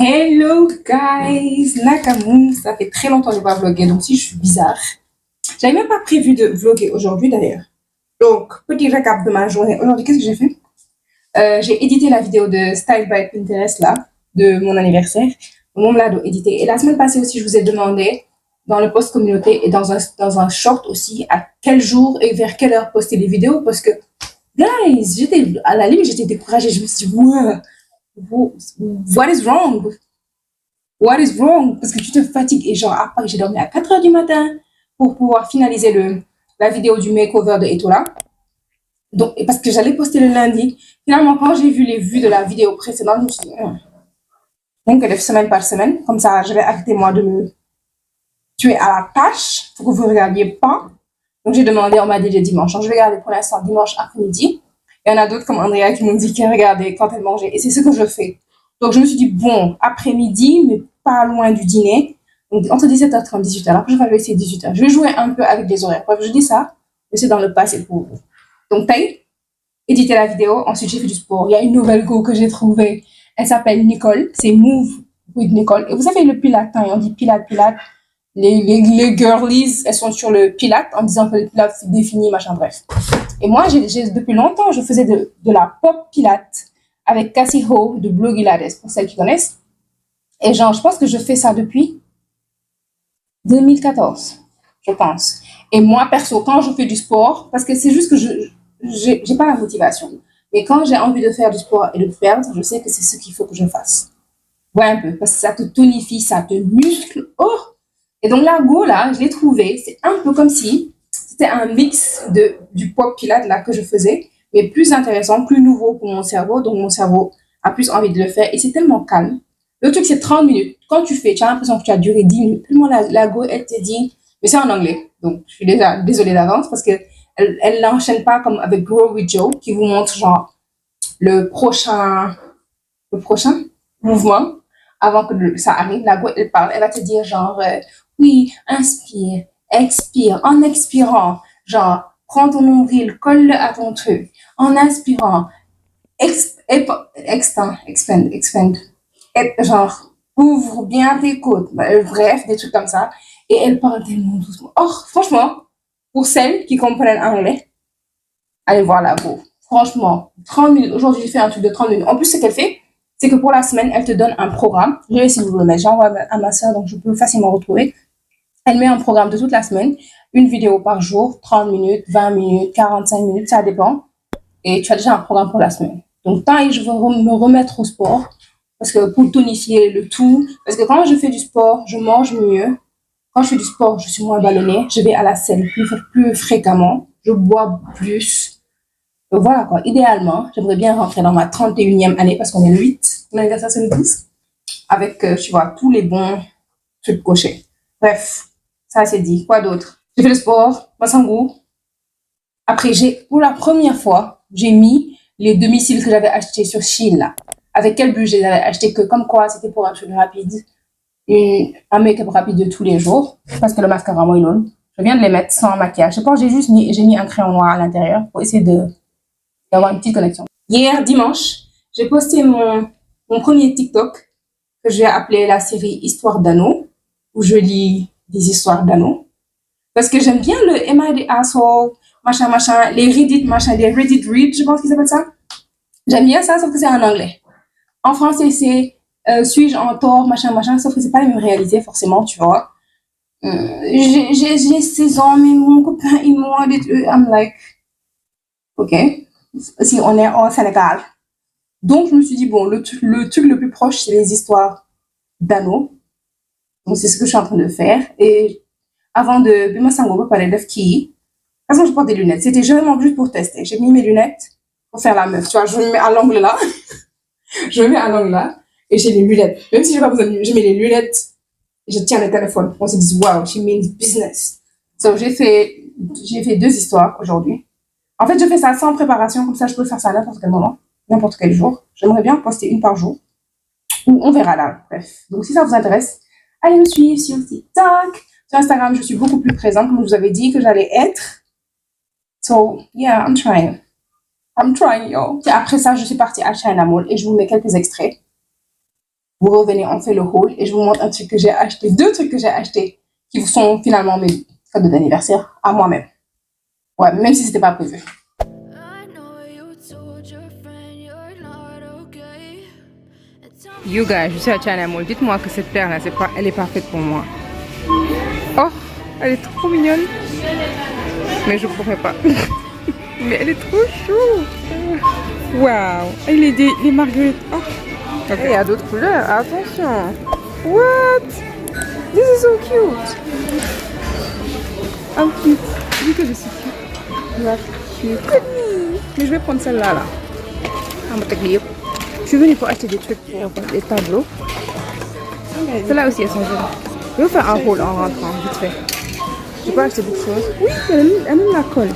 Hello guys, Nakamou, ça fait très longtemps que je n'ai pas vlogué, donc si je suis bizarre. J'avais même pas prévu de vlogger aujourd'hui d'ailleurs. Donc, petit récap de ma journée. Aujourd'hui, qu'est-ce que j'ai fait? J'ai édité la vidéo de Style by Pinterest là, de mon anniversaire. Mon l'a édité. Et la semaine passée aussi, je vous ai demandé dans le post communauté et dans un short aussi à quel jour et vers quelle heure poster les vidéos parce que, guys, à la limite, j'étais découragée. Je me suis dit, what is wrong? What is wrong? Parce que tu te fatigues. Et genre, après, j'ai dormi à 4 heures du matin pour pouvoir finaliser la vidéo du makeover de Etola. Donc, parce que j'allais poster le lundi. Finalement, quand j'ai vu les vues de la vidéo précédente, je me suis dit, donc, semaine par semaine. Comme ça, je vais arrêter moi de me tuer à la tâche. Faut que vous ne regardiez pas. Donc, j'ai demandé, on m'a dit le dimanche. Donc, je vais regarder pour l'instant dimanche après-midi. Il y en a d'autres comme Andrea qui m'ont dit qu'elle regardait quand elle mangeait. Et c'est ce que je fais. Donc, je me suis dit, bon, après-midi, mais pas loin du dîner. Donc, entre 17h30 et 18h. Après, je vais essayer 18h. Je vais jouer un peu avec les horaires. Bref, je dis ça, mais c'est dans le passé pour vous. Donc, taille, éditer la vidéo. Ensuite, j'ai fait du sport. Il y a une nouvelle go que j'ai trouvée. Elle s'appelle Nicole. C'est Move with Nicole. Et vous savez, le pilate, hein, on dit pilate. Les girlies, elles sont sur le pilate en disant que le pilate c'est défini, machin, bref. Et moi, depuis longtemps, je faisais de la pop pilate avec Cassie Ho de Blogilates, pour celles qui connaissent. Et genre, je pense que je fais ça depuis 2014, je pense. Et moi, perso, quand je fais du sport, parce que c'est juste que j'ai pas la motivation. Mais quand j'ai envie de faire du sport et de perdre, je sais que c'est ce qu'il faut que je fasse. Ouais, un peu, parce que ça te tonifie, ça te muscle. Oh! Et donc, la go, là, je l'ai trouvé. C'est un peu comme si c'était un mix du pop pilate, là, que je faisais, mais plus intéressant, plus nouveau pour mon cerveau. Donc, mon cerveau a plus envie de le faire. Et c'est tellement calme. Le truc, c'est 30 minutes. Quand tu fais, tu as l'impression que tu as duré 10 minutes. Tellement la go, elle te dit, mais c'est en anglais. Donc, je suis déjà désolée d'avance parce que elle n'enchaîne pas comme avec Grow with Joe, qui vous montre, genre, le prochain mouvement avant que ça arrive. La go, elle parle. Elle va te dire, genre, oui, inspire, expire. En expirant, genre, prends ton nombril, colle-le à ton truc. En inspirant, expand. Genre, ouvre bien tes côtes. Bref, des trucs comme ça. Et elle parle tellement doucement. Oh, franchement, pour celles qui comprennent anglais, allez voir la go. Franchement, 30 minutes. Aujourd'hui, j'ai fait un truc de 30 minutes. En plus, ce qu'elle fait, c'est que pour la semaine, elle te donne un programme. Je vais essayer de vous le mettre. J'envoie à ma soeur, donc je peux facilement retrouver. Elle met un programme de toute la semaine, une vidéo par jour, 30 minutes, 20 minutes, 45 minutes, ça dépend. Et tu as déjà un programme pour la semaine. Donc, tant que je veux me remettre au sport, parce que pour tonifier le tout, parce que quand je fais du sport, je mange mieux. Quand je fais du sport, je suis moins ballonnée. Je vais à la selle plus fréquemment. Je bois plus. Donc voilà quoi. Idéalement, j'aimerais bien rentrer dans ma 31e année parce qu'on est le 8. Mon anniversaire, c'est le 12. Avec, tu vois, tous les bons trucs cochés. Bref, ça c'est dit. Quoi d'autre? J'ai fait le sport, Masangu. Après, pour la première fois, j'ai mis les demi-cils que j'avais achetés sur Shein là. Avec quel but je les avais achetés que comme quoi c'était pour un truc rapide. Un make-up rapide de tous les jours. Parce que le mascara, moi, je viens de les mettre sans maquillage. Je pense que j'ai mis un crayon noir à l'intérieur pour essayer d'avoir une petite connexion. Hier, dimanche, j'ai posté mon premier TikTok que je vais appeler la série Histoire d'anneaux, où je lis des histoires d'anneaux. Parce que j'aime bien le Am I the Asshole, machin, les Reddit, les Reddit Read, je pense qu'ils appellent ça. J'aime bien ça, sauf que c'est en anglais. En français, c'est suis-je en tort, machin, sauf que c'est pas la même réalité, forcément, tu vois. J'ai 16 ans, mais mon copain, il m'a dit, I'm like, ok, si on est au Sénégal. Donc, je me suis dit, bon, le truc le plus proche, c'est les histoires d'anneaux. Donc, c'est ce que je suis en train de faire. Et avant de Bima Sango parler de qui, parce que je porte des lunettes. C'était vraiment juste pour tester. J'ai mis mes lunettes pour faire la meuf. Tu vois, je me mets à l'angle là. Je me mets à l'angle là. Et j'ai les lunettes. Même si j'ai pas besoin de lunettes, je mets les lunettes. Et je tiens le téléphone. On se dit, wow, she means business. So, j'ai fait 2 histoires aujourd'hui. En fait, je fais ça sans préparation. Comme ça, je peux faire ça à n'importe quel moment. N'importe quel jour. J'aimerais bien poster une par jour. Ou on verra là. Bref. Donc, si ça vous intéresse, allez me suivre sur TikTok. Sur Instagram, je suis beaucoup plus présente, comme je vous avais dit que j'allais être. So, yeah, I'm trying, yo. Et après ça, je suis partie à China Mall et je vous mets quelques extraits. vous revenez, on fait le haul et je vous montre un truc que j'ai acheté, 2 trucs que j'ai achetés qui sont finalement mes cadeaux d'anniversaire à moi-même. Ouais, même si c'était pas prévu. You guys, je suis à China Mall. Dites-moi que cette paire-là, elle est parfaite pour moi. Oh, elle est trop mignonne. Mais je pourrais pas. Mais elle est trop chou. Waouh. Et les marguerites. Oh. Okay. Il y a d'autres couleurs. Attention. What? This is so cute. I'm cute. Dis que je suis cute. You are cute. Mais je vais prendre celle-là. Là. Je suis venue pour acheter des trucs pour des tableaux. Celles-là aussi, elles sont jolies. Je vais faire un haul en rentrant, vite fait. Je peux acheter beaucoup de choses. Oui, elle a même la colle.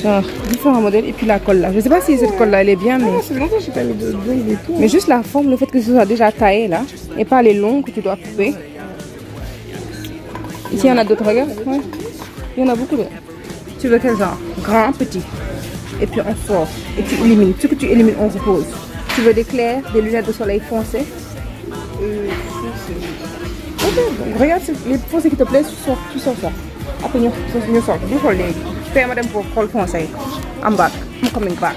Genre, différents modèles et puis la colle là. Je sais pas si cette colle là, elle est bien, mais... c'est longtemps que je n'ai pas mis de et tout. Mais juste la forme, le fait que ce soit déjà taillé là, et pas les longs que tu dois couper. Ici, il y en a d'autres, regarde. Ouais. Il y en a beaucoup d'autres. Tu veux quel genre? Grand, petit. Et puis on sort. Et tu élimines. Ce que tu élimines, on repose. Tu veux des clairs, des lunettes de soleil foncées? Ok, donc regarde les foncés qui te plaisent, tu sors ça. Après, nous sortons. Nous sortons. Je paye madame pour le foncé. I'm back. I'm coming back.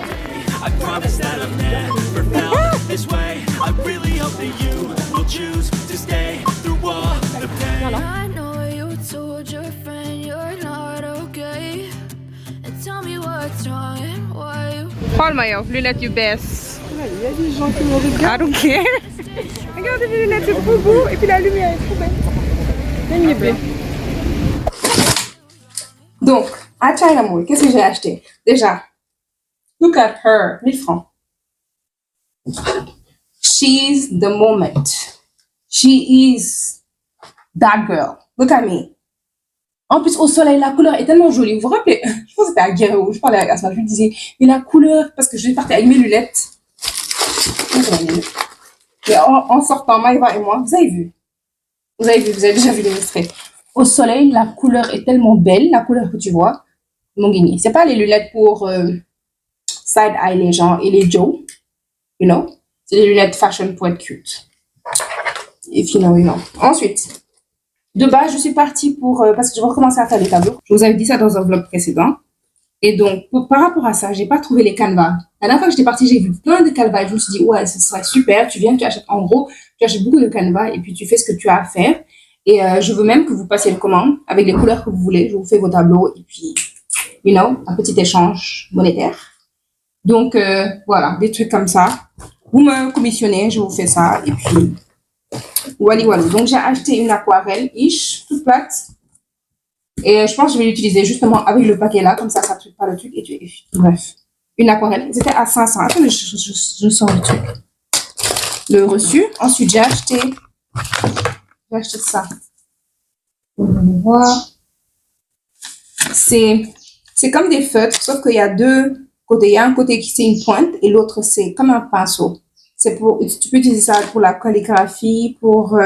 I promise that I've never felt this way. I really hope that you will choose to stay through all the pain. I know you told your friend you're not okay. And tell me what's wrong and why you... Paul Mayo, lunettes you best. Il y a des gens qui me regardent. I don't care. Regardez mes lunettes, c'est trop beau. Et puis la lumière est trop belle. Donc, à China Mall, qu'est-ce que j'ai acheté? Déjà, look at her, 1000 francs. She's the moment. She is that girl. Look at me. En plus, au soleil, la couleur est tellement jolie. Vous vous rappelez? Je pense que c'était à Guerrero. Je parlais à Asma, je lui disais, mais la couleur, parce que je vais partir avec mes lunettes. Et en sortant, Maïva et moi, vous avez vu, vous avez déjà vu les extraits. Au soleil, la couleur est tellement belle, la couleur que tu vois, mon guigné. C'est pas les lunettes pour side eye les gens et les Joe, you know. C'est les lunettes fashion pour être cute. Et finalement, ensuite, de base, je suis partie pour parce que je vais recommencer à faire les tableaux. Je vous avais dit ça dans un vlog précédent. Et donc, par rapport à ça, j'ai pas trouvé les canevas. La dernière fois que j'étais partie, j'ai vu plein de canevas et je me suis dit, ouais, ce serait super. Tu viens, tu achètes, en gros, tu achètes beaucoup de canevas et puis tu fais ce que tu as à faire. Et je veux même que vous passiez une commande avec les couleurs que vous voulez. Je vous fais vos tableaux et puis, you know, un petit échange monétaire. Donc, voilà, des trucs comme ça. Vous me commissionnez, je vous fais ça. Et puis, voilà. Donc, j'ai acheté une aquarelle-ish, toute plate. Et je pense que je vais l'utiliser justement avec le paquet là, comme ça ne truc pas le truc. Bref, une aquarelle. C'était à 500. Attends, je sors le truc. Le reçu. Ensuite, j'ai acheté ça. On va voir. C'est comme des feutres, sauf qu'il y a deux côtés. Il y a un côté qui c'est une pointe et l'autre c'est comme un pinceau. Tu peux utiliser ça pour la calligraphie, pour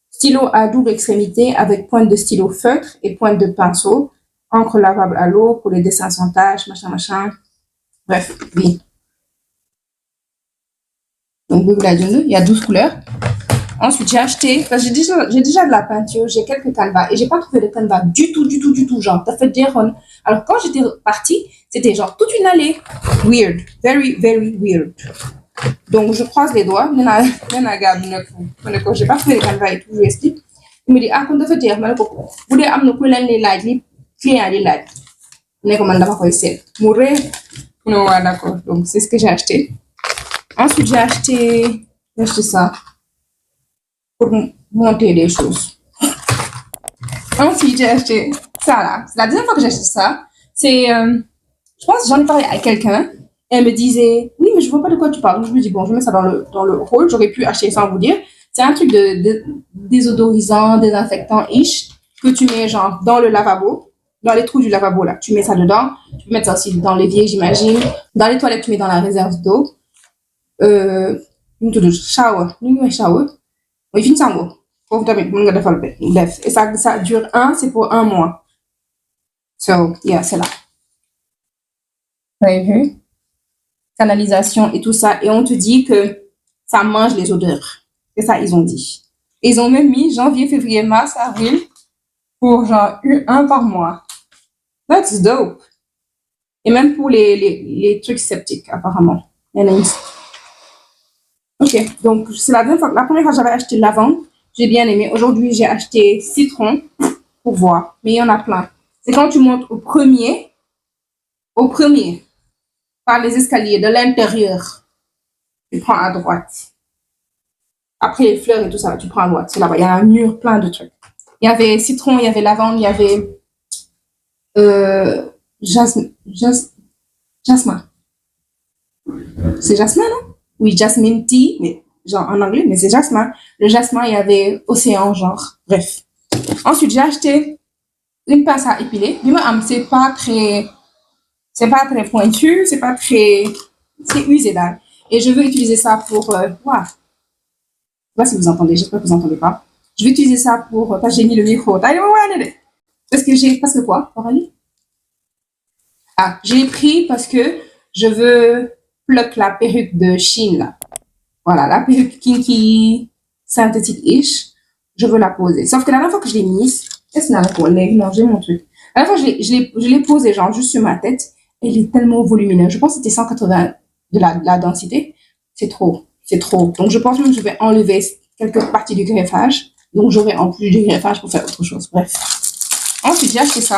stylo à double extrémité avec pointe de stylo feutre et pointe de pinceau, encre lavable à l'eau pour les dessins sans taches, machin. Bref, oui. Donc, il y a 12 couleurs. Ensuite, j'ai acheté, parce que j'ai déjà de la peinture, j'ai quelques canevas et j'ai pas trouvé de canevas du tout, genre, t'as fait des runs. Alors, quand j'étais partie, c'était genre toute une allée. Weird. Very, very weird. Donc, je croise les doigts. J'ai pas trouvé les canevas et tout, je lui explique. Il me dit, ah, quand tu fais dire, vous voulez amener les lights, les clients, les lights. On est comme un d'abord ici. Mourir. Non, d'accord. Donc, c'est ce que j'ai acheté. Ensuite, j'ai acheté ça pour monter les choses. Ensuite, j'ai acheté ça là. C'est la deuxième fois que j'ai acheté ça. C'est, je pense que j'en ai parlé à quelqu'un. Elle me disait, oui, mais je vois pas de quoi tu parles. Je lui dis, bon, je mets ça dans le haul. J'aurais pu acheter sans vous dire. C'est un truc de désodorisant, désinfectant-ish, que tu mets genre dans le lavabo, dans les trous du lavabo là. Tu mets ça dedans. Tu peux mettre ça aussi dans l'évier, j'imagine. Dans les toilettes, tu mets dans la réserve d'eau. Shower. Oui, fin de et ça dure c'est pour 1 mois. So, yeah, c'est là. Vous avez vu? Canalisation et tout ça. Et on te dit que ça mange les odeurs. C'est ça, ils ont dit. Ils ont même mis janvier, février, mars, avril pour genre un par mois. That's dope. Et même pour les trucs sceptiques, apparemment. Ok, donc c'est la première fois que j'avais acheté lavande. J'ai bien aimé. Aujourd'hui, j'ai acheté citron pour voir. Mais il y en a plein. C'est quand tu montes au premier, par les escaliers de l'intérieur. Tu prends à droite. Après les fleurs et tout ça, tu prends à droite. C'est là-bas. Il y a un mur plein de trucs. Il y avait citron, il y avait lavande, il y avait jasmin. C'est jasmin, non? Oui, jasmine tea, mais genre en anglais, mais c'est jasmin. Le jasmin, il y avait océan, genre. Bref. Ensuite, j'ai acheté une pince à épiler. C'est pas très pointu, c'est usé là. Et je veux utiliser ça pour, wow. Je sais pas si vous entendez, j'espère que vous entendez pas. Je vais utiliser ça pour, parce que j'ai mis le micro. Parce que quoi, Coralie? Ah, j'ai pris parce que je veux pluck la perruque de Chine, là. Voilà, la perruque kinky, synthétique-ish. Je veux la poser. Sauf que la dernière fois que je l'ai mise, est-ce que non, j'ai mon truc. La dernière fois, je l'ai posée, genre, juste sur ma tête. Elle est tellement volumineuse. Je pense que c'était 180 de la densité. C'est trop. Donc, je pense même que je vais enlever quelques parties du greffage. Donc, j'aurai en plus du greffage pour faire autre chose. Bref. Ensuite, j'ai acheté ça.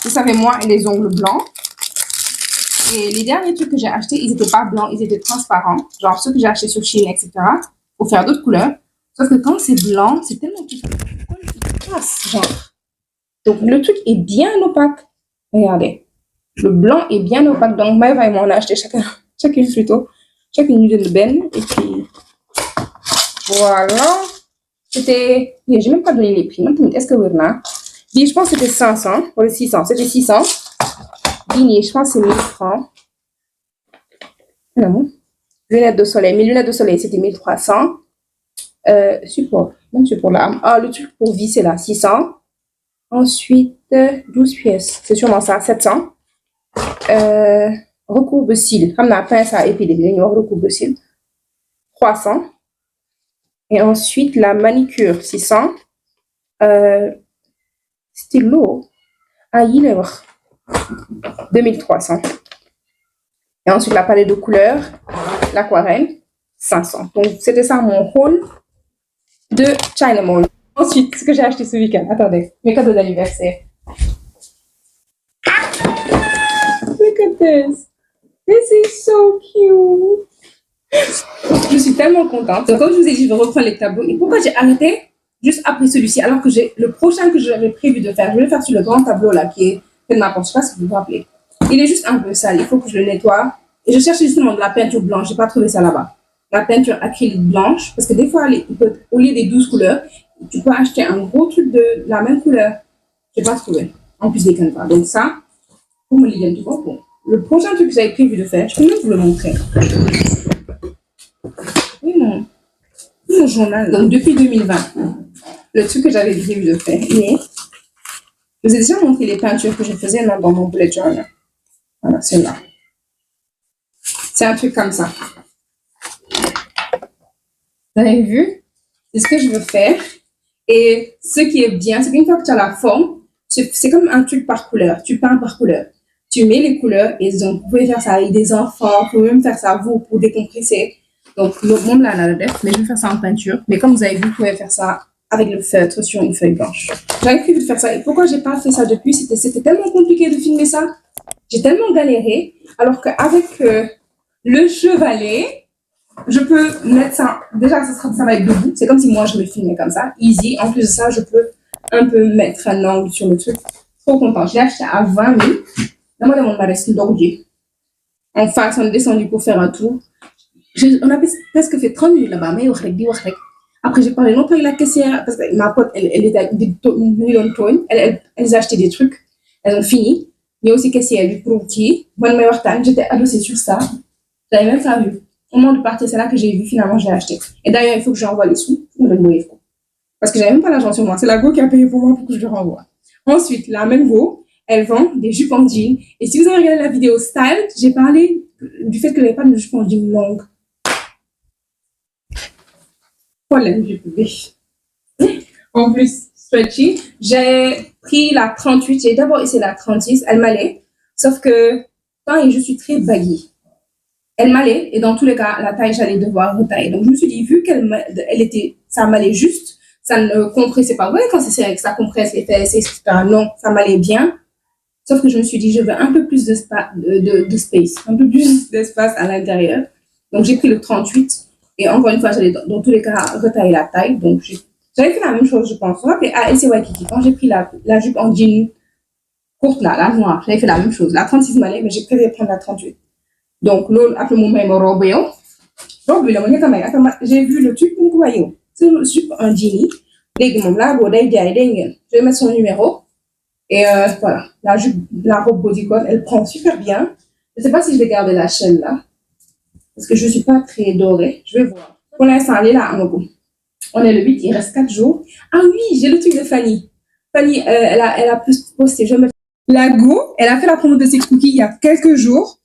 Vous savez, moi et les ongles blancs. Et les derniers trucs que j'ai achetés, ils n'étaient pas blancs, ils étaient transparents. Genre ceux que j'ai achetés sur Shein, etc. Pour faire d'autres couleurs. Sauf que quand c'est blanc, c'est tellement tout passe, genre. Donc, le truc est bien opaque. Regardez. Le blanc est bien opaque. Donc, Maëva et moi, on a acheté chacune plutôt. Chacune une benne. Et puis, voilà. C'était... J'ai même pas donné les prix. Est-ce que vous avez je pense que c'était 500. Pour les 600. C'était 600. Guinée, je pense que c'est 1000 francs. Non. Lunettes de soleil. Mes lunettes de soleil, c'était 1300. Support. Même support là. Ah, le truc pour visser là, 600. Ensuite, 12 pièces. C'est sûrement ça, 700. Recourbe-cils. Comme la pince à épiler. Recourbe-cils. 300. Et ensuite, la manicure, 600. Stylo. Ah, il est 2300. Et ensuite, la palette de couleurs, l'aquarelle, 500. Donc, c'était ça mon haul de China Mall. Ensuite, ce que j'ai acheté ce week-end. Attendez, mes cadeaux d'anniversaire. Look at this. This is so cute. Je suis tellement contente. Donc, comme je vous ai dit, je vais reprendre les tableaux. Et pourquoi j'ai arrêté juste après celui-ci, alors que le prochain que j'avais prévu de faire, je vais le faire sur le grand tableau là, qui est fait de ma porte. Je ne sais pas si vous vous rappelez. Il est juste un peu sale, il faut que je le nettoie. Et je cherche justement de la peinture blanche, je n'ai pas trouvé ça là-bas. La peinture acrylique blanche, parce que des fois, au lieu des 12 couleurs, tu peux acheter un gros truc de la même couleur. Je n'ai pas trouvé, en plus des canevas. Donc ça, pour me lire, tu vois, bon. Le prochain truc que j'avais prévu de faire, je peux même vous le montrer. Oui, mon journal. Donc depuis 2020, le truc que j'avais prévu de faire, mais je vous ai déjà montré les peintures que je faisais dans mon bullet journal. Voilà, c'est là. C'est un truc comme ça. Vous avez vu? C'est ce que je veux faire. Et ce qui est bien, c'est qu'une fois que tu as la forme, c'est comme un truc par couleur. Tu peins par couleur. Tu mets les couleurs et donc, vous pouvez faire ça avec des enfants. Vous pouvez même faire ça vous pour décompresser. Donc, le monde là, mais je vais faire ça en peinture. Mais comme vous avez vu, vous pouvez faire ça avec le feutre sur une feuille blanche. J'avais prévu de faire ça. Et pourquoi j'ai pas fait ça depuis? C'était tellement compliqué de filmer ça. J'ai tellement galéré. Alors qu'avec le chevalet, je peux mettre ça. Déjà, ça va être debout. C'est comme si moi, je me filmais comme ça. Easy. En plus de ça, je peux un peu mettre un angle sur le truc. Trop content. Je l'ai acheté à 20 000. Là, moi, mon mari, c'est d'ordi. En face, on est descendu pour faire un tour. On a presque fait 30 minutes là-bas. Mais après, j'ai parlé longtemps avec la caissière. Parce que ma pote, elle était elles a acheté des trucs. Elles ont fini. Il y a aussi caissière du pour qui. Moi, j'étais adossée sur ça. J'avais même pas vu. Au moment de partir, c'est là que j'ai vu. Finalement, je l'ai acheté. Et d'ailleurs, il faut que je renvoie les sous. Parce que j'avais même pas l'argent sur moi. C'est la go qui a payé pour moi pour que je le renvoie. Ensuite, la même go, elle vend des jupes en jean. Et si vous avez regardé la vidéo style, j'ai parlé du fait que j'avais pas de jupes en jean longues. Problème du public. En plus, stretchy. J'ai pris la 38. J'ai d'abord essayé la 36. Elle m'allait. Sauf que quand je suis très baggy, elle m'allait. Et dans tous les cas, la taille, j'allais devoir retailler. Donc, je me suis dit, vu ça m'allait juste, ça ne compressait pas. Ouais, quand c'est serré, que ça compresse les fesses, etc. Non, ça m'allait bien. Sauf que je me suis dit, je veux un peu plus de space, un peu plus d'espace à l'intérieur. Donc, j'ai pris le 38. Et encore une fois, j'allais dans tous les cas retailler la taille. Donc, j'avais fait la même chose, je pense. Vous vous rappelez, à SC Waikiki, quand j'ai pris la jupe en jean courte, là, la noire, j'avais fait la même chose. La 36 m'allait, mais j'ai préféré prendre la 38. Donc, l'autre, après mon même robe, j'ai vu le truc, c'est une jupe en jean. Je vais mettre son numéro. Et voilà, la robe bodycon, elle prend super bien. Je ne sais pas si je vais garder la chaîne là, parce que je ne suis pas très dorée. Je vais voir. Pour l'instant, elle est là, on est le 8, il reste 4 jours. Ah oui, j'ai le truc de Fanny. Fanny, elle a posté, je vais mettre la go, elle a fait la promo de ses cookies il y a quelques jours.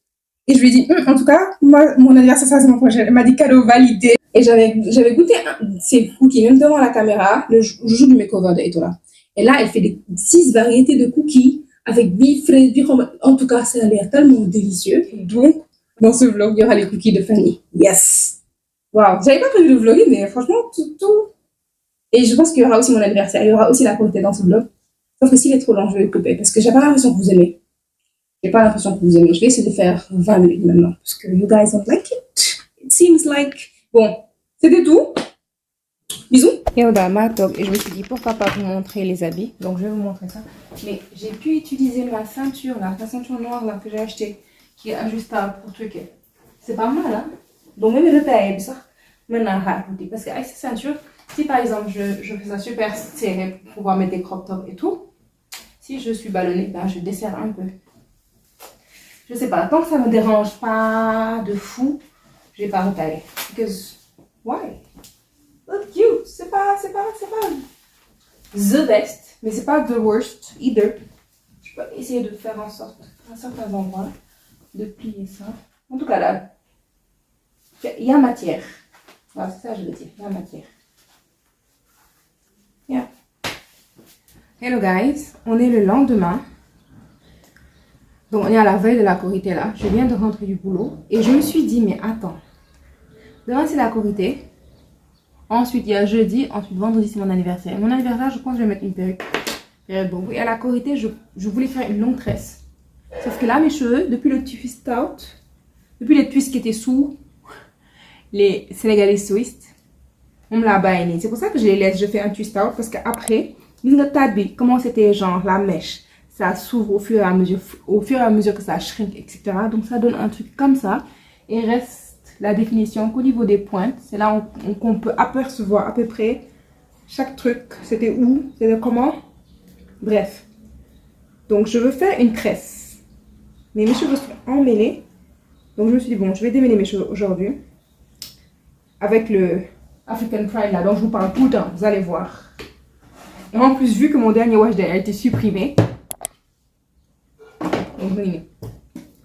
Et je lui ai dit, en tout cas, moi, mon anniversaire, c'est la semaine prochaine. Elle m'a dit cadeau validé. Et j'avais goûté ces cookies, même devant la caméra, le jour du makeover de Etola. Et là, elle fait 6 variétés de cookies avec beef, fraise, en tout cas, ça a l'air tellement délicieux. Donc, dans ce vlog, il y aura les cookies de Fanny. Yes! Waouh! J'avais pas prévu de vlogger, mais franchement, tout. Et je pense qu'il y aura aussi mon anniversaire. Il y aura aussi la qualité dans ce vlog. Sauf que s'il est trop long, je vais le couper parce que j'ai pas l'impression que vous aimez. J'ai pas l'impression que vous aimez. Je vais essayer de faire 20 minutes maintenant parce que you guys don't like it. It seems like. Bon, c'était tout. Bisous. Et on a ma top et je me suis dit pourquoi pas vous montrer les habits. Donc je vais vous montrer ça. Mais j'ai pu utiliser ma ceinture là, la ceinture noire là que j'ai achetée, qui est ajustable pour truquer. C'est pas mal hein. Donc même le taille ça. Maintenant parce que avec cette ceinture, si par exemple je fais ça super serré pour pouvoir mettre des crop tops et tout, si je suis ballonnée, ben je desserre un peu. Je sais pas, tant que ça me dérange pas de fou, je vais pas retailler. Because why? Look cute, c'est pas the best, mais c'est pas the worst either. Je peux essayer de faire en sorte, à certains endroits, de plier ça. En tout cas là, il y a matière. Voilà, c'est ça que je veux dire, il y a matière. Yeah. Hello guys, on est le lendemain. Donc on est à la veille de la Korité là. Je viens de rentrer du boulot et je me suis dit mais attends. Demain c'est la Korité. Ensuite il y a jeudi, ensuite vendredi c'est mon anniversaire. Mon anniversaire je pense que je vais mettre une perruque. Bon, et à la Korité je voulais faire une longue tresse. Sauf que là mes cheveux, depuis le twist out, depuis les twists qui étaient sous les Sénégalais twists, on me l'a baigné. C'est pour ça que je les laisse, je fais un twist out parce qu'après, comment c'était genre la mèche. Ça s'ouvre au fur et à mesure que ça shrink, etc. Donc ça donne un truc comme ça. Et reste la définition qu'au niveau des pointes, c'est là qu'on peut apercevoir à peu près chaque truc. C'était où, c'était comment. Bref. Donc je veux faire une tresse. Mais mes cheveux sont emmêlés. Donc je me suis dit bon, je vais démêler mes cheveux aujourd'hui. Avec le African Pride là, dont je vous parle tout le temps, vous allez voir. Et en plus, vu que mon dernier wash day a été supprimé.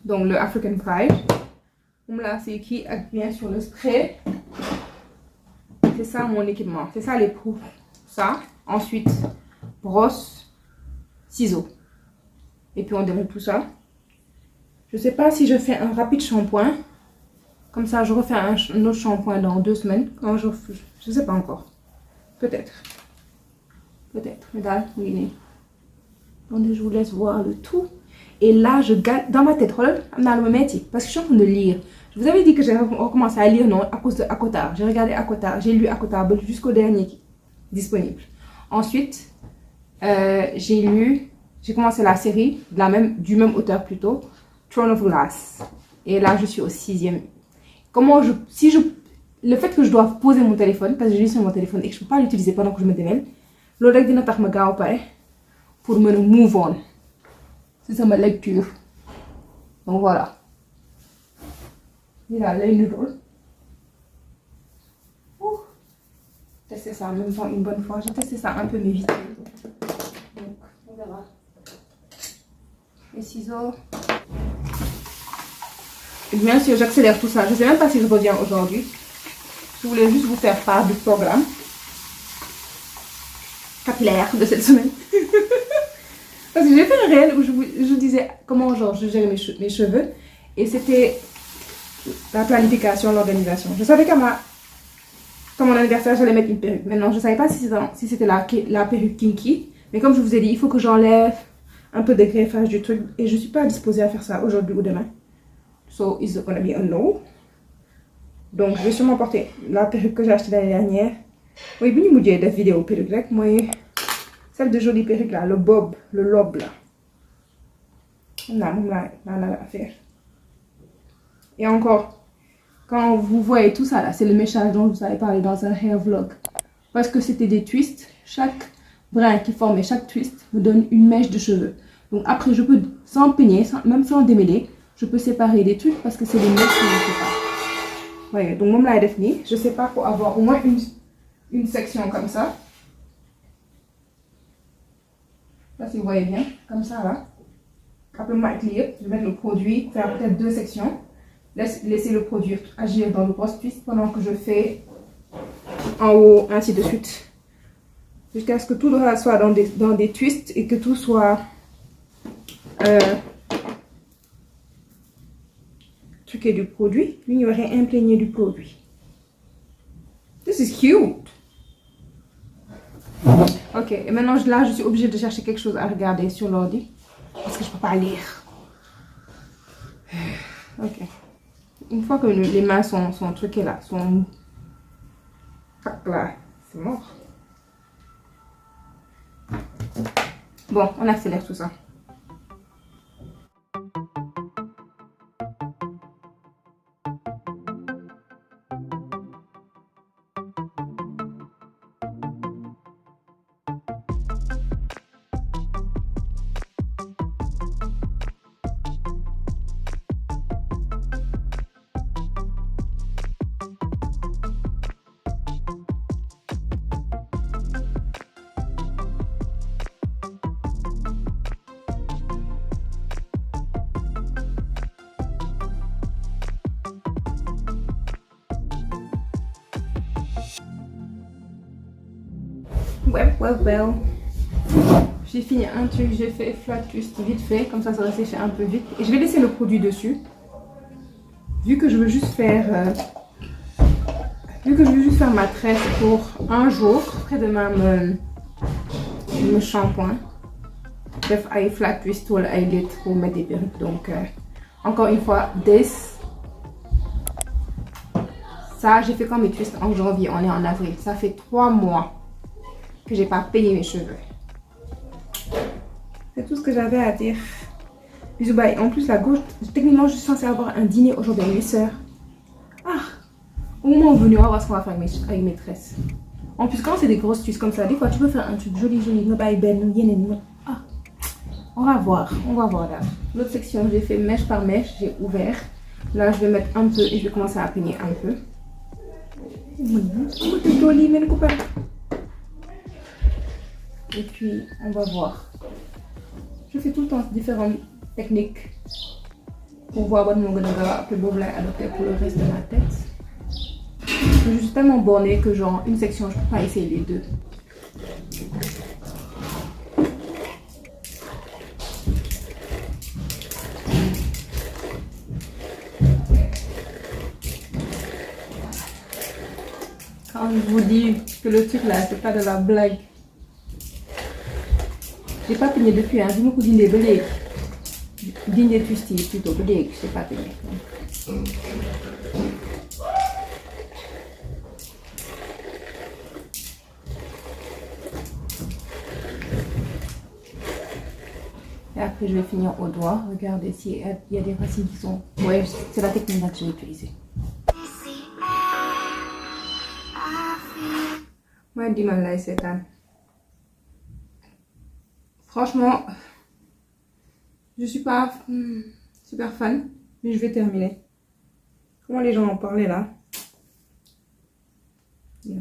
Donc le African Pride. Là, c'est qui bien sur le spray. C'est ça mon équipement. C'est ça les poux. Ça. Ensuite, brosse, ciseaux. Et puis on déroule tout ça. Je sais pas si je fais un rapide shampoing. Comme ça, je refais un autre shampoing dans 2 semaines. Quand je sais pas encore. Peut-être. Peut-être. Mais là, oui. Attendez, je vous laisse voir le tout. Et là, je garde dans ma tête, parce que je suis en train de lire. Je vous avais dit que j'ai recommencé à lire, non, à cause de Akotar. J'ai regardé Akotar, j'ai lu Akotar jusqu'au dernier disponible. Ensuite, j'ai commencé la série du même auteur plutôt, Throne of Glass. Et là, je suis au 6e. Le fait que je dois poser mon téléphone, parce que j'ai sur mon téléphone et que je ne peux pas l'utiliser pendant que je me démêle, le rek dina tax ma gaaw pare pour me move on. C'est ma lecture. Donc voilà. Il a l'œil drôle. Tester ça en même temps une bonne fois. J'ai testé ça un peu mais vite. Donc on verra. Les ciseaux. Et bien sûr j'accélère tout ça. Je ne sais même pas si je reviens aujourd'hui. Je voulais juste vous faire part du programme. capillaire de cette semaine. Parce que j'ai fait un réel où je vous disais comment genre je gérais mes cheveux. Et c'était la planification, l'organisation. Je savais qu'à mon anniversaire, j'allais mettre une perruque. Maintenant, je ne savais pas si c'était la perruque kinky. Mais comme je vous ai dit, il faut que j'enlève un peu de greffage du truc. Et je ne suis pas disposée à faire ça aujourd'hui ou demain. So, it's gonna be a no. Donc, je vais sûrement porter la perruque que j'ai achetée l'année dernière. Oui, bien, il y a des vidéos perruques. Moi, celle de jolie perruque là, le bob, le lobe là. Non, là, à faire. Et encore, quand vous voyez tout ça là, c'est le méchage dont je vous avais parlé dans un hair vlog. Parce que c'était des twists. Chaque brin qui formait chaque twist me donne une mèche de cheveux. Donc après, je peux, sans peigner, même sans démêler, je peux séparer des trucs parce que c'est des mèches que je sépare. Ouais, donc moi, là, est défini. Je sépare pour avoir au moins une section comme ça. Là, si vous voyez bien, comme ça là. Après, moi, je vais mettre le produit, faire peut-être 2 sections. Laisser le produit agir dans le gros twist pendant que je fais en haut, ainsi de suite. Jusqu'à ce que tout soit dans des twists et que tout soit truqué du produit. Lui, il y aurait imprégné du produit. This is cute. Ok, et maintenant là, je suis obligée de chercher quelque chose à regarder sur l'ordi. Parce que je ne peux pas lire. Ok. Une fois que les mains sont truquées là, là, c'est mort. Bon, on accélère tout ça. Well. J'ai fini un truc, j'ai fait flat twist vite fait, comme ça va sécher un peu vite. Et je vais laisser le produit dessus. Vu que je veux juste faire ma tresse pour un jour, après-demain me shampoing. Bref, I flat twist ou I lit pour mettre des perruques. Donc, encore une fois, ça, j'ai fait quand mes twists en janvier, on est en avril. Ça fait 3 mois que j'ai pas payé mes cheveux. C'est tout ce que j'avais à dire. Bisous, bye. En plus, la gauche, techniquement, je suis censée avoir un dîner aujourd'hui avec mes soeurs. Ah, au moment venu, on va voir ce qu'on va faire avec mes tresses. En plus, quand c'est des grosses twists comme ça, des fois, tu peux faire un truc joli. Ah, on va voir là. L'autre section, j'ai fait mèche par mèche, j'ai ouvert. Là, je vais mettre un peu et je vais commencer à peigner un peu. C'est joli, mais le copain. Et puis, on va voir. Je fais tout le temps différentes techniques pour voir what mon gars que Bob l'a adopté pour le reste de ma tête. Je suis tellement bornée que genre une section, je ne peux pas essayer les deux. Quand je vous dis que le truc là, c'est pas de la blague. J'ai pas peigné depuis, hein. Je me dis des belés. Des twisties plutôt que des que je n'ai pas peigné. Et après, je vais finir au doigt. Regardez s'il y a des racines qui sont. Ouais, c'est la technique que j'ai utilisée. Moi, je dis mal là, c'est un. Franchement, je suis pas super fan, mais je vais terminer. Comment les gens en parlaient là? Yeah.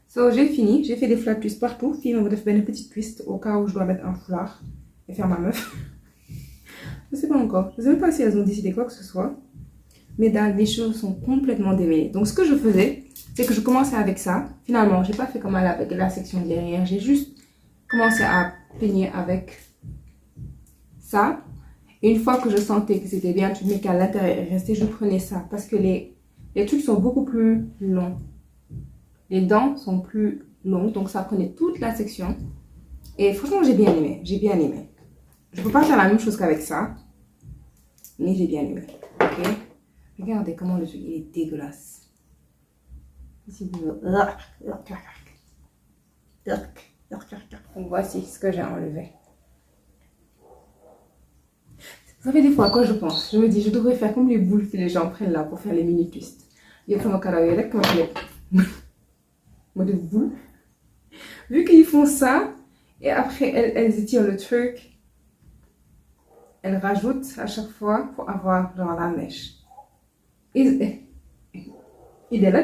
So, j'ai fini, j'ai fait des flat twists partout. Puis, on va faire une petite twist au cas où je dois mettre un foulard et faire ma meuf. Je sais pas encore. Je sais même pas si elles ont décidé quoi que ce soit. Mais dalle, mes cheveux sont complètement démêlés. Donc, ce que je faisais, c'est que je commençais avec ça. Finalement, j'ai pas fait comme avec la section derrière. J'ai juste commencé à peigner avec ça. Et une fois que je sentais que c'était bien mais qu'à l'intérieur est resté, je prenais ça. Parce que les trucs sont beaucoup plus longs. Les dents sont plus longues. Donc ça prenait toute la section. Et franchement, j'ai bien aimé. J'ai bien aimé. Je ne peux pas faire la même chose qu'avec ça. Mais j'ai bien aimé. Ok. Regardez comment le truc il est dégueulasse. Ici, donc voici ce que j'ai enlevé. Vous savez des fois à quoi je pense? Je me dis je devrais faire comme les boules que les gens prennent là pour faire les mini twists. Il y a comme des boules. Vu qu'ils font ça et après elles étirent le truc, elles rajoutent à chaque fois pour avoir genre la mèche. Il est là.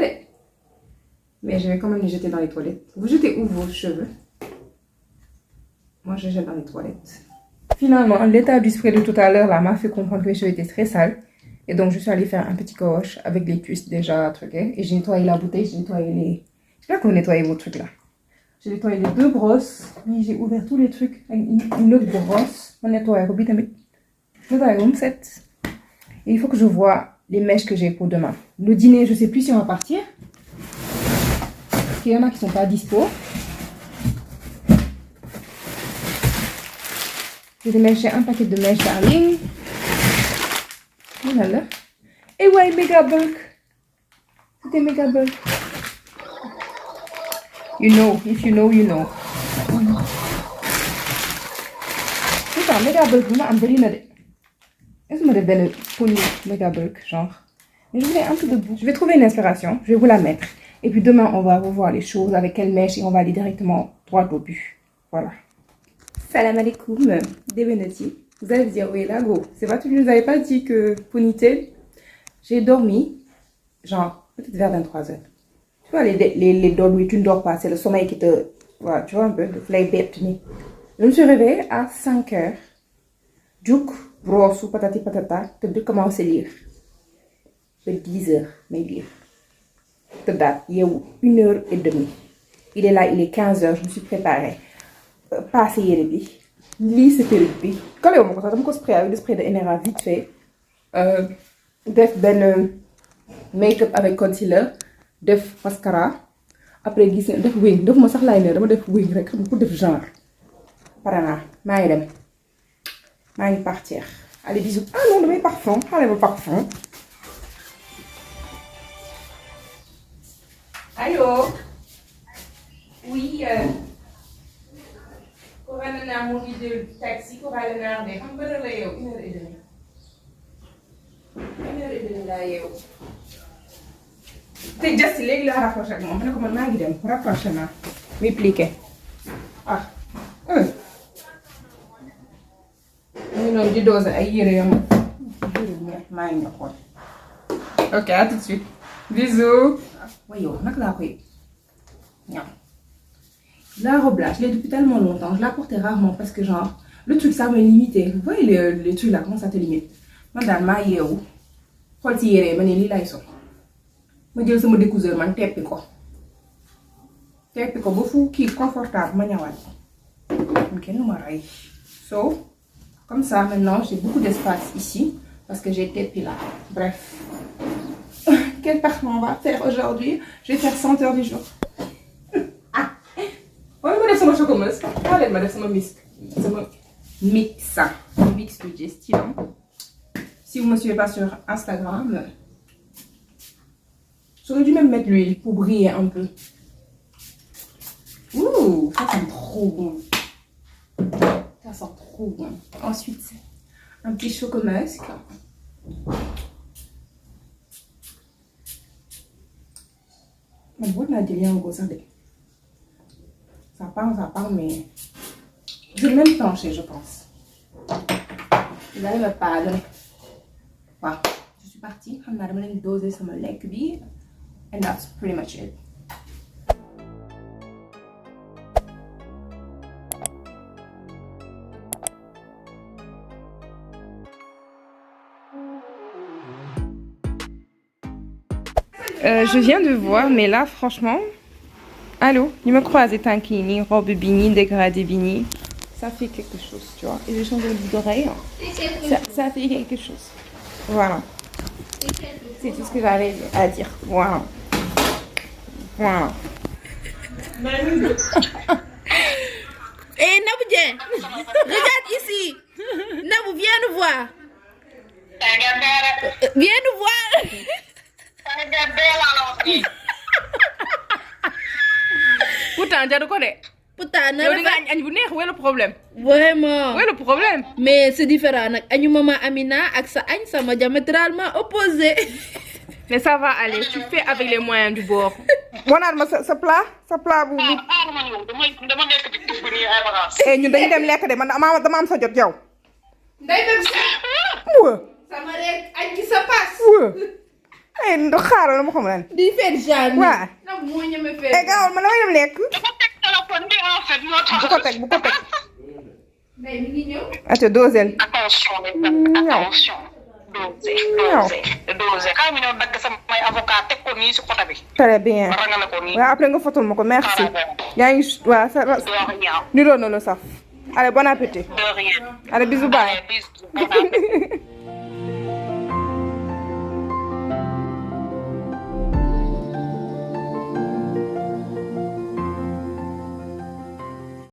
Mais je vais quand même les jeter dans les toilettes. Vous jetez où vos cheveux? Moi, je jette dans les toilettes. Finalement, l'état du spray de tout à l'heure là m'a fait comprendre que mes cheveux étaient très sales. Et donc, je suis allée faire un petit wash avec les puces déjà truquées. Et j'ai nettoyé la bouteille, j'ai nettoyé les... J'espère que vous nettoyez vos trucs là. J'ai nettoyé les deux brosses. Mais j'ai ouvert tous les trucs avec une autre brosse. Je nettoie comme 7. Et il faut que je vois les mèches que j'ai pour demain. Le dîner, je ne sais plus si on va partir. Parce qu'il y en a qui ne sont pas dispo. J'ai démêché un paquet de mèches darling. Oh là là. Et ouais, méga bulk. C'était méga bulk. You know, if you know, you know. C'est ça, méga bulk. Est-ce que je vais une pony méga bulk, genre? Mais je voulais un peu de bout. Je vais trouver une inspiration. Je vais vous la mettre. Et puis demain, on va revoir les choses avec quelle mèche et on va aller directement droit au but. Voilà. Salam alaikum, Debenati. Vous allez dire, oui, là, go. C'est pas tout, je ne vous avais pas dit que ponytail, j'ai dormi, genre, peut-être vers 23 heures. Tu vois, les dormis, tu ne dors pas, c'est le sommeil qui te, voilà, tu vois un peu, le flay bête. Je me suis réveillée à 5 heures. Djouk, brosse, patati patata, te commencer à lire. De 10 heures, mais lire. Te date, il est 1h30. Il est là, il est 15 heures, je me suis préparée. Passé yére bi lii c'est perruque bi collé wu ma ko sax dama ko spray avec le spray de NRA vite fait def benn make-up avec concealer def mascara après gis def wing defuma sax liner dama def wing rek xam pour def genre pare naa maa ngi dem maa ngi partir allez bisous. Ah non damay parfum xale ba parfum. Allô. Oui. Coralie n'a mon vidéo du taxi, Coralie n'a des hamburgers là yow 1h30. 1h30 laa yow. te Jassi léegi laa rapproché ak moom ma ne ko man maa ngi dem rapproché naa. muy pliqué. Ah. mu ngi noonu di dose ay yére yoo maa ngi xool. Ok à tout de suite. Bisous. waaye yow naka laa koy ñaw. La robe là, je l'ai depuis tellement longtemps. Je la portais rarement parce que genre, le truc ça me limitait. Vous voyez les trucs là, comment ça te limite? Moi dans ma yeewu, xool ci yére ma ne lii lay sol. Ma jël sama découseur man teppi ko ba fu kii confortable ma ñawaat ko. Kenn ma rey. So, comme ça maintenant j'ai beaucoup d'espace ici parce que j'ai teppi là. Bref. Quel parfum on va faire aujourd'hui? Je vais faire 100 heures du jour. Je vais chocomus. Allez, je vais mix. Mix digestion. Si vous ne me suivez pas sur Instagram, j'aurais dû même mettre l'huile pour briller un peu. Ouh, ça sent trop bon. Ça sent trop bon. Ensuite, un petit chocomusc. Mais bon, on a des liens au gros. Ça parle, mais je vais même pencher, je pense. Vous allez me pardonner. Voilà, je suis partie. Je vais doser sur mon leg bi. And that's pretty much it. Je viens de voir, mais là, franchement, Allô, il me croise tankini, robe bini, dégradé bini. Ça fait quelque chose, tu vois. Et j'ai changé d'oreille. Ça fait quelque chose. Voilà. C'est tout ce que j'avais à dire. Voilà. Voilà. Eh, Nabou Dieng, regarde ici. Nabou, viens nous voir. Viens nous voir. Pourtant, j'ai de quoi. Pourtant, Yow di nga añ bu neex, où est le problème? Vraiment. Où est le problème? Mais c'est différent. Agnu maman Amina ak sa agne sama diamétralement opposé. Mais ça va aller, tu fais avec les moyens du bord. Wanaat ma sa plat bu dama nekk di tibb nii ay bagages. ñun dañu dem lekk de man dama am sa jot yow. Ndey dem sa. Wa. Sama rek añ ki sa passe. Wa. Ay ndo xaaral ma xam lan. Di faire genre. Wa. Nak mo ñëmé faire. Gaawal ma damay dem lekk. Dafa teg téléphone bi en fait moo tax. bu ko teg. Ndey mi ngi ñëw. Aca dosel. Attention attention. Dosé kaay mi ñëw dagg samay avocat teg ko nii si côté bi. Très bien. Rangale ko nii. waaw après nga fotul ma ko merci. yaa ngi waaw ça va. De rien. niroo na lu saf. Allez, bon appétit. De rien. Allez, bisous bye. Allez, bisous. Bon appétit.